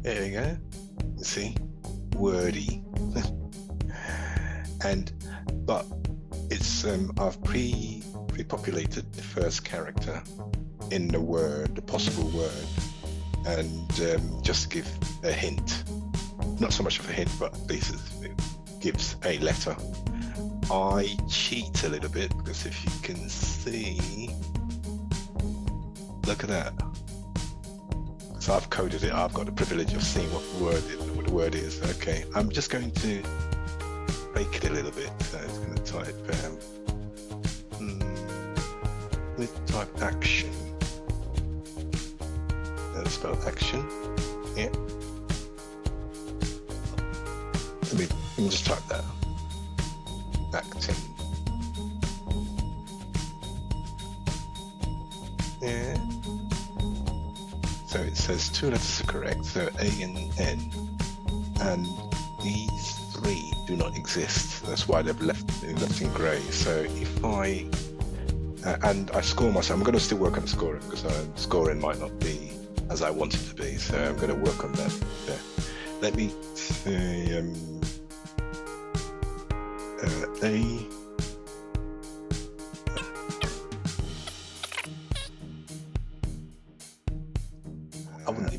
There you go. You see, Wordie. But it's I've pre-populated the first character in the word, the possible word, and just to give a hint, not so much of a hint, but at least it gives a letter. I cheat a little bit because if you can see, look at that. So I've coded it. I've got the privilege of seeing what the word is. Okay, I'm just going to break it a little bit. So it's going to type with type action. Spell action. Yeah. Let me just type that. Acting. Yeah. So it says two letters are correct, so A and N, and these three do not exist. That's why they've left in grey. So if I and I score myself, I'm going to still work on scoring because scoring might not be as I want it to be. So I'm going to work on that. There. Let me say A.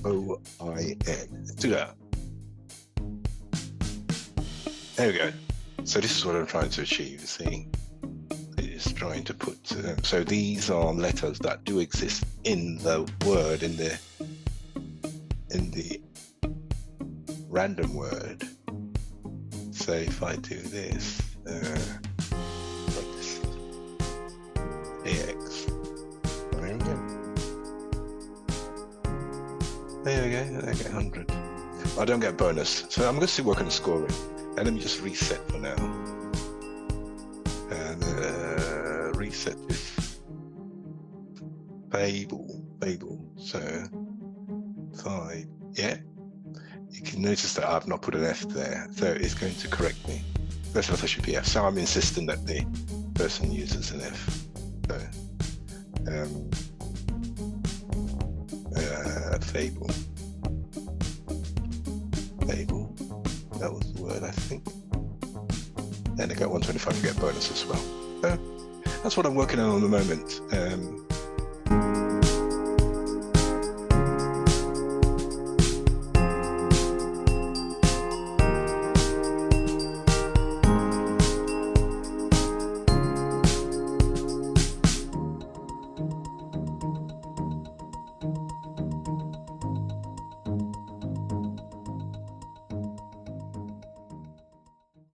O-I-N. Let's do that. There we go. So this is what I'm trying to achieve. See, it's trying to put. So these are letters that do exist in the word, in the random word. So if I do this, like this, AX. There we go. There we go. I get 100. I don't get a bonus, so I'm going to still work on the scoring. And let me just reset for now. And reset this. Fable. So 5. Yeah. You can notice that I've not put an F there, so it's going to correct me. That's what I should be F. So I'm insisting that the person uses an F. So, Fable. That was the word, I think. And I got 125 to get bonus as well. So that's what I'm working on the moment.